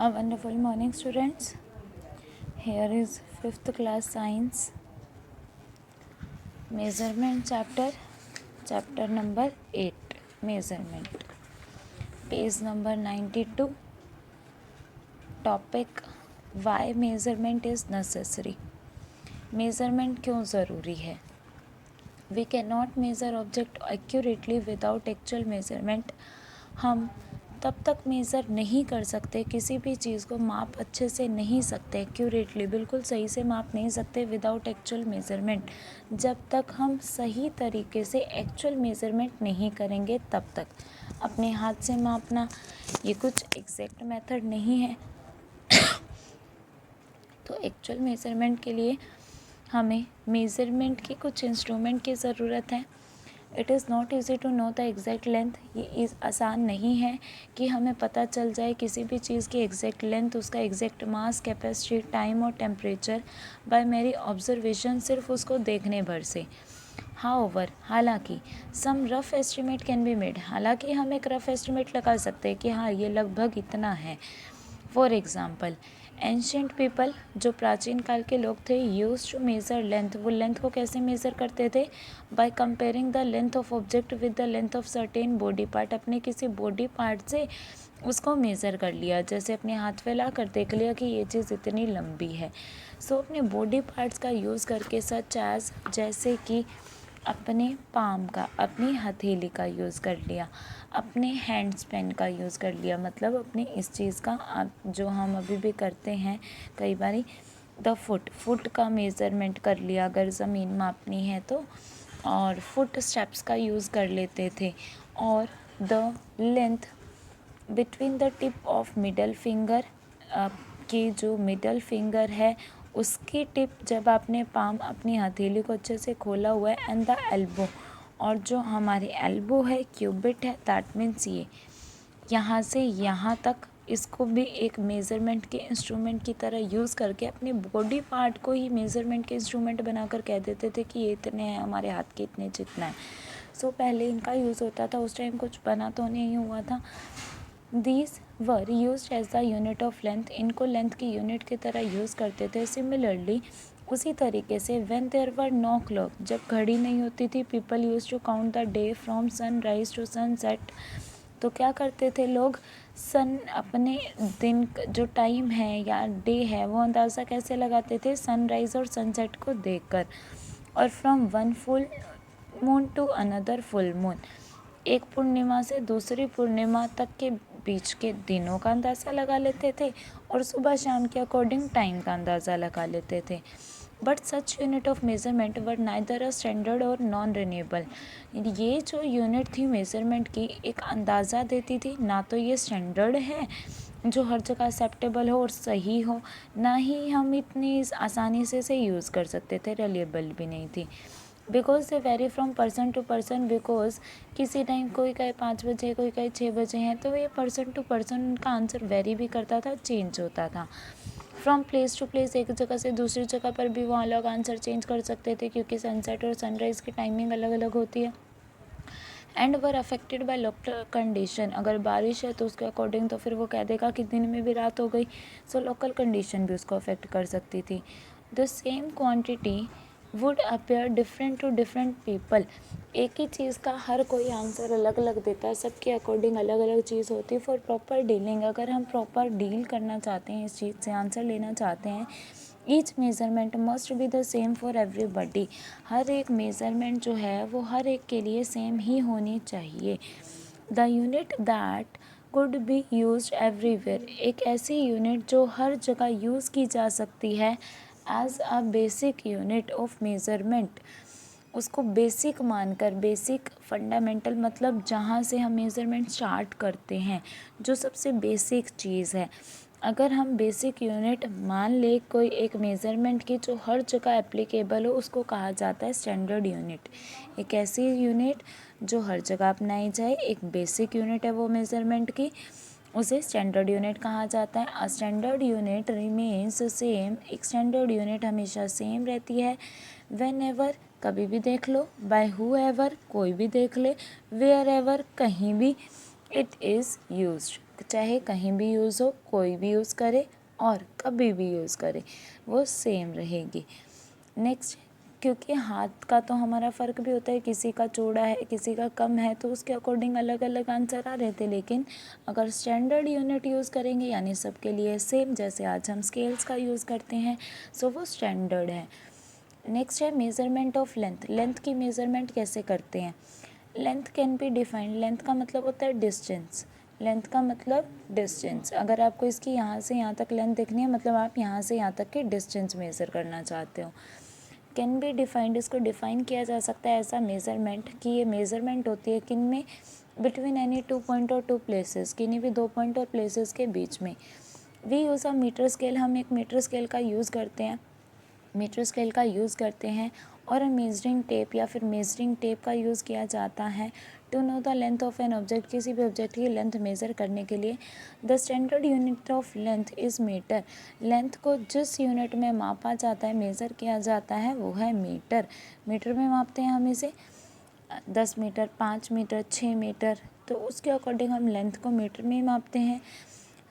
A wonderful morning, students. Here is 5th class science measurement chapter number 8, measurement, page number 92. Topic: why measurement is necessary. Measurement क्यों ज़रूरी है? We cannot measure object accurately without actual measurement. हम तब तक measure नहीं कर सकते, किसी भी चीज़ को माप अच्छे से नहीं सकते, एक्यूरेटली बिल्कुल सही से माप नहीं सकते विदाउट एक्चुअल मेज़रमेंट। जब तक हम सही तरीके से एक्चुअल मेज़रमेंट नहीं करेंगे तब तक। अपने हाथ से मापना ये कुछ एग्जैक्ट मेथड नहीं है। तो एक्चुअल मेज़रमेंट के लिए हमें मेज़रमेंट की कुछ इंस्ट्रूमेंट की ज़रूरत है। It is not easy to know the exact length. ये आसान नहीं है कि हमें पता चल जाए किसी भी चीज़ की एग्जैक्ट लेंथ, उसका एग्जैक्ट मास, कैपेसिटी, टाइम और टेम्परेचर बाय मेरी ऑब्जर्वेशन, सिर्फ उसको देखने भर से। हाउएवर, हालांकि some rough estimate can be made, हालांकि हम एक रफ एस्टिमेट लगा सकते हैं कि हाँ ये लगभग इतना है। फॉर एग्ज़ाम्पल, एंशियंट पीपल, जो प्राचीन काल के लोग थे, यूज टू मेज़र लेंथ, वो लेंथ को कैसे मेज़र करते थे? By comparing the length of object with the length of certain body part. अपने किसी बॉडी पार्ट से उसको मेज़र कर लिया, जैसे अपने हाथ फैला कर देख लिया कि ये चीज़ इतनी लंबी है। सो अपने बॉडी पार्ट्स का यूज़ करके, सच एज, जैसे कि अपने पाम का, अपनी हथेली का यूज़ कर लिया, अपने हैंड स्पैन का यूज़ कर लिया, मतलब अपने इस चीज़ का जो हम अभी भी करते हैं कई बारी, द फुट का मेज़रमेंट कर लिया अगर ज़मीन मापनी है तो, और फुट स्टेप्स का यूज़ कर लेते थे, और the length between the tip of middle finger, की जो मिडल फिंगर है उसकी टिप, जब आपने पाम अपनी हथेली को अच्छे से खोला हुआ है, एंड द एल्बो, और जो हमारी एल्बो है, क्यूबिट है, दैट मीन्स ये यहाँ से यहाँ तक, इसको भी एक मेज़रमेंट के इंस्ट्रूमेंट की तरह यूज़ करके अपने बॉडी पार्ट को ही मेज़रमेंट के इंस्ट्रूमेंट बनाकर कह देते थे कि ये इतने हैं, हमारे हाथ के इतने जितना है। सो पहले इनका यूज़ होता था, उस टाइम कुछ बना तो नहीं हुआ था। These were used as the unit of length, इनको लेंथ की यूनिट की तरह यूज़ करते थे। सिमिलरली, उसी तरीके से when there were no clock, जब घड़ी नहीं होती थी, people used to count the day from sunrise to sunset। तो क्या करते थे लोग? अपने दिन जो टाइम है या डे है वो अंदाज़ा कैसे लगाते थे? सनराइज़ और सनसेट को देखकर। और from one full moon to another full moon, एक पूर्णिमा से दूसरी पूर्णिमा तक के बीच के दिनों का अंदाज़ा लगा लेते थे, और सुबह शाम के अकॉर्डिंग टाइम का अंदाज़ा लगा लेते थे। But such unit of measurement were neither a standard और नॉन रिन्यूएबल। ये जो यूनिट थी मेज़रमेंट की, एक अंदाज़ा देती थी, ना तो ये स्टैंडर्ड है जो हर जगह एक्सेप्टेबल हो और सही हो, ना ही हम इतनी आसानी से इसे यूज़ कर सकते थे, रिलायबल भी नहीं थी। Because they very from person to person, because किसी टाइम कोई कहे 5 बजे, कोई कहे 6 बजे हैं, तो ये पर्सन टू पर्सन उनका आंसर वेरी भी करता था, चेंज होता था। फ्रॉम प्लेस टू प्लेस, एक जगह से दूसरी जगह पर भी वो अलग आंसर चेंज कर सकते थे, क्योंकि सनसेट और सनराइज़ की टाइमिंग अलग अलग होती है। And were affected by local condition, अगर बारिश है तो उसके अकॉर्डिंग तो फिर वो कह देगा कि दिन में भी रात हो गई, सो लोकल कंडीशन भी उसको अफेक्ट कर सकती थी। The same quantity would appear different to different people, एक ही चीज़ का हर कोई आंसर अलग अलग देता है, सबके अकॉर्डिंग अलग अलग चीज़ होती है। फॉर प्रॉपर डीलिंग, अगर हम प्रॉपर डील करना चाहते हैं, इस चीज़ से आंसर लेना चाहते हैं, each measurement must be the same for everybody, हर एक मेज़रमेंट जो है वो हर एक के लिए सेम ही होनी चाहिए। The unit that could be use everywhere, एक ऐसी यूनिट जो हर जगह यूज़ की जा सकती है as a basic unit of measurement, उसको बेसिक मानकर, बेसिक फंडामेंटल मतलब जहाँ से हम मेज़रमेंट स्टार्ट करते हैं, जो सबसे बेसिक चीज़ है, अगर हम बेसिक यूनिट मान ले कोई एक मेज़रमेंट की जो हर जगह एप्लीकेबल हो, उसको कहा जाता है स्टैंडर्ड यूनिट। एक ऐसी यूनिट जो हर जगह अपनाई जाए, एक बेसिक यूनिट है वो मेज़रमेंट की, उसे स्टैंडर्ड यूनिट कहा जाता है। A standard unit remains same, एक स्टैंडर्ड यूनिट हमेशा सेम रहती है। वेन एवर, कभी भी देख लो, बाय हु एवर, कोई भी देख ले, वेयर एवर, कहीं भी, इट इज़ यूज्ड, चाहे कहीं भी यूज़ हो, कोई भी यूज़ करे और कभी भी यूज़ करे, वो सेम रहेगी। नेक्स्ट, क्योंकि हाथ का तो हमारा फ़र्क भी होता है, किसी का चौड़ा है किसी का कम है, तो उसके अकॉर्डिंग अलग अलग आंसर आ रहे थे। लेकिन अगर स्टैंडर्ड यूनिट यूज़ करेंगे यानी सबके लिए सेम, जैसे आज हम स्केल्स का यूज़ करते हैं, सो वो स्टैंडर्ड है। नेक्स्ट है मेज़रमेंट ऑफ लेंथ। लेंथ की मेज़रमेंट कैसे करते हैं? Length can be defined. Length का मतलब होता है डिस्टेंस। लेंथ का मतलब डिस्टेंस। अगर आपको इसकी यहाँ से यहाँ तक लेंथ देखनी है, मतलब आप यहाँ से यहाँ तक की डिस्टेंस मेज़र करना चाहते हो। कैन बी डिफाइंड, इसको डिफ़ाइन किया जा सकता है ऐसा मेज़रमेंट कि ये मेज़रमेंट होती है किन में, बिटवीन एनी 2 पॉइंट और 2 प्लेसेस, किन्हीं भी 2 पॉइंट और प्लेसेस के बीच में। We use a meter scale, हम एक मीटर स्केल का यूज़ करते हैं, मीटर स्केल का यूज़ करते हैं। और मेजरिंग टेप या फिर मेजरिंग टेप का यूज़ किया जाता है to know the length of an object, किसी भी ऑब्जेक्ट की लेंथ मेज़र करने के लिए। The standard unit of length is meter. Length को जिस यूनिट में मापा जाता है, मेज़र किया जाता है, वो है मीटर। मीटर में मापते हैं हम इसे, 10 मीटर, 5 मीटर, 6 मीटर, तो उसके अकॉर्डिंग हम लेंथ को मीटर में ही मापते हैं।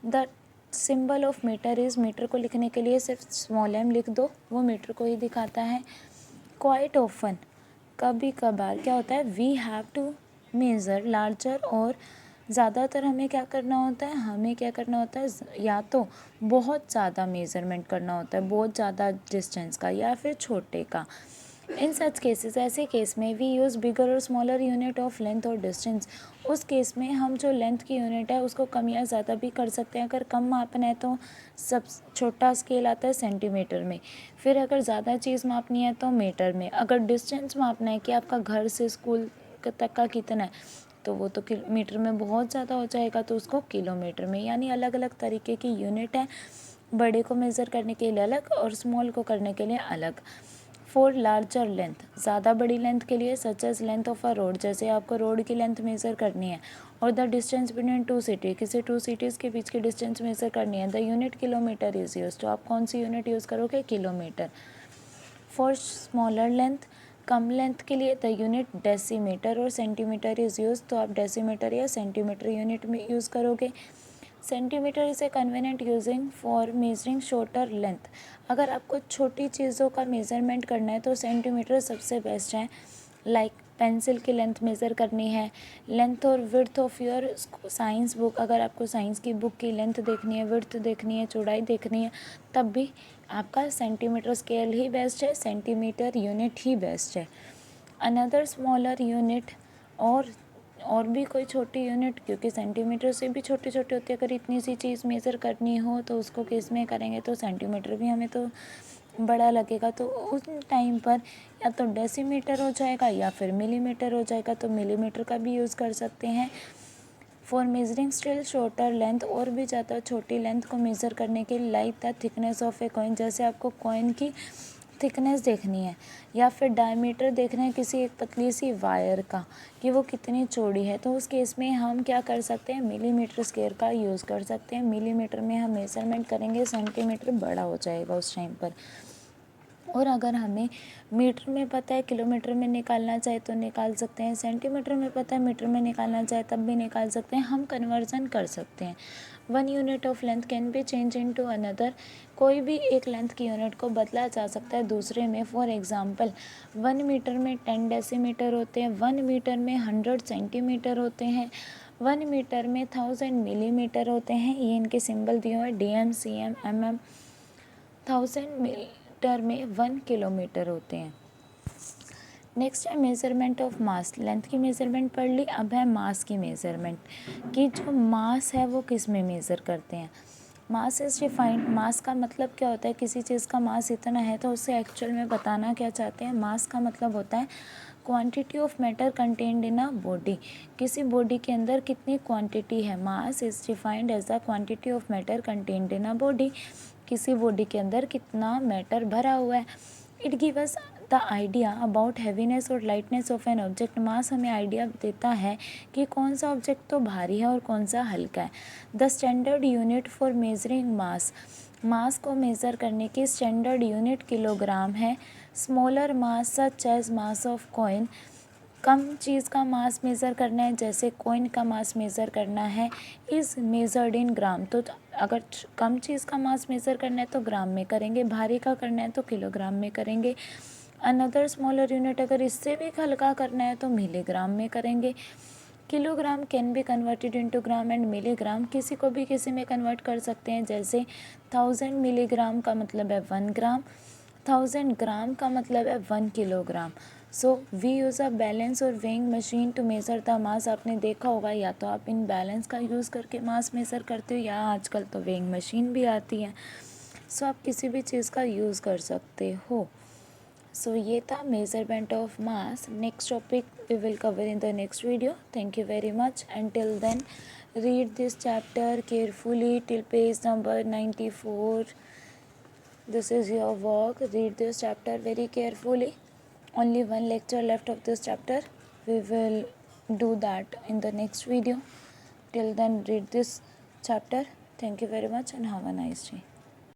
The symbol of meter is, meter को लिखने के लिए सिर्फ स्मॉल m लिख दो, वो मीटर को ही दिखाता है। क्वाइट ऑफन, कभी कभार क्या होता है, we have to measure larger, और ज़्यादातर हमें क्या करना होता है, हमें क्या करना होता है, या तो बहुत ज़्यादा मेज़रमेंट करना होता है, बहुत ज़्यादा डिस्टेंस का, या फिर छोटे का। इन सच केसेस, ऐसे केस में वी यूज़ बिगर और स्मॉलर यूनिट ऑफ लेंथ और डिस्टेंस। उस केस में हम जो लेंथ की यूनिट है उसको कम या ज़्यादा भी कर सकते हैं। अगर कम मापना है तो सब छोटा स्केल आता है सेंटीमीटर में, फिर अगर ज़्यादा चीज़ मापनी है तो मीटर में। अगर डिस्टेंस मापना है कि आपका घर से स्कूल तक का कितना है, तो वो तो मीटर में बहुत ज़्यादा हो जाएगा, तो उसको किलोमीटर में। यानी अलग अलग तरीके की यूनिट है, बड़े को मेज़र करने के लिए अलग और स्मॉल को करने के लिए अलग। फॉर लार्जर लेंथ, ज़्यादा बड़ी लेंथ के लिए, such as length of a road, जैसे आपको रोड की लेंथ मेज़र करनी है, और द डिस्टेंस बिटवीन 2 सिटी, किसी 2 सिटीज़ के बीच की डिस्टेंस मेज़र करनी है, the unit kilometre is use, तो आप कौन सी यूनिट यूज़ करोगे, kilometre. For smaller length, come length के लिए, द यूनिट डेसीमीटर और सेंटीमीटर इज़ यूज, तो आप डेसीमीटर या सेंटीमीटर यूनिट में यूज़ करोगे। Centimetre is a convenient using for measuring shorter length. अगर आपको छोटी चीज़ों का मेज़रमेंट करना है तो सेंटीमीटर सबसे बेस्ट है। लाइक पेंसिल की लेंथ मेज़र करनी है, लेंथ और width of your science book, अगर आपको साइंस की बुक की लेंथ देखनी है, विड्थ देखनी है, चौड़ाई देखनी है, तब भी आपका सेंटीमीटर स्केल ही बेस्ट है, सेंटीमीटर यूनिट ही बेस्ट है। अनदर स्मॉलर यूनिट, और भी कोई छोटी यूनिट, क्योंकि सेंटीमीटर से भी छोटी छोटी होती है, अगर इतनी सी चीज़ मेज़र करनी हो तो उसको किस में करेंगे, तो सेंटीमीटर भी हमें तो बड़ा लगेगा, तो उस टाइम पर या तो डेसीमीटर हो जाएगा या फिर मिलीमीटर हो जाएगा, तो मिलीमीटर का भी यूज़ कर सकते हैं। For measuring still shorter length, और भी ज़्यादा छोटी लेंथ को मेज़र करने के लिए, like the thickness of a coin, जैसे आपको कॉइन की थिकनेस देखनी है या फिर डायमीटर देखना है किसी एक पतली सी वायर का कि वो कितनी चौड़ी है, तो उस केस में हम क्या कर सकते हैं, मिलीमीटर स्केल का यूज़ कर सकते हैं। मिलीमीटर में हम मेज़रमेंट करेंगे, सेंटीमीटर बड़ा हो जाएगा उस टाइम पर। और अगर हमें मीटर में पता है, किलोमीटर में निकालना चाहे तो निकाल सकते हैं, सेंटीमीटर में पता है, मीटर में निकालना चाहे तब भी निकाल सकते हैं, हम कन्वर्जन कर सकते हैं। 1 unit of length can be change into another, कोई भी एक लेंथ की यूनिट को बदला जा सकता है दूसरे में। फॉर एग्जांपल 1 मीटर में 10 डेसीमीटर होते हैं, 1 मीटर में 100 सेंटीमीटर होते हैं, 1 मीटर में 1000 मिलीमीटर होते हैं। ये इनके सिंबल दिए हुए DM, CM, MM। 1000 मीटर में 1 किलोमीटर होते हैं। नेक्स्ट है मेज़रमेंट ऑफ मास। लेंथ की मेज़रमेंट पढ़ ली, अब है मास की मेज़रमेंट, कि जो मास है वो किस में मेज़र करते हैं। मास इज़ डिफाइंड, मास का मतलब क्या होता है, किसी चीज़ का मास इतना है तो उससे एक्चुअल में बताना क्या चाहते हैं। मास का मतलब होता है quantity of matter contained in a body, किसी बॉडी के अंदर कितनी क्वांटिटी है। Mass is defined as the quantity of matter contained in a body, किसी बॉडी के अंदर कितना मैटर भरा हुआ है। It give us the idea about heaviness और lightness of an object. Mass हमें आइडिया देता है कि कौन सा ऑब्जेक्ट तो भारी है और कौन सा हल्का है। The standard unit for measuring mass, mass को मेज़र करने की स्टैंडर्ड यूनिट किलोग्राम है। Smaller mass such as mass of coin, कम चीज़ का मास मेज़र करना है, जैसे कॉइन का मास मेज़र करना है, इज़ मेज़र्ड इन ग्राम। तो अगर कम चीज़ का मास मेज़र करना है तो ग्राम में करेंगे, भारी का करना है तो किलोग्राम में करेंगे। अनदर स्मॉलर यूनिट अगर इससे भी हल्का करना है तो मिलीग्राम में करेंगे। Kilogram can be converted into gram and milligram किसी को भी किसी में कन्वर्ट कर सकते हैं, जैसे 1000 मिलीग्राम का मतलब है 1 ग्राम, 1000 ग्राम का मतलब है 1 kilogram. So we use a balance और weighing machine to measure the mass. आपने देखा होगा या तो आप इन बैलेंस का यूज़ करके मास मेज़र करते हो या आजकल तो वेइंग मशीन भी आती है। सो आप किसी भी चीज़ का यूज़ कर सकते हो। सो ये था measurement of mass. Next topic we will cover in the next video. Thank you very much and till then read this chapter carefully till page number 94. This is your work. Read this chapter very carefully. Only one lecture left of this chapter. We will do that in the next video. Till then read this chapter. Thank you very much and have a nice day.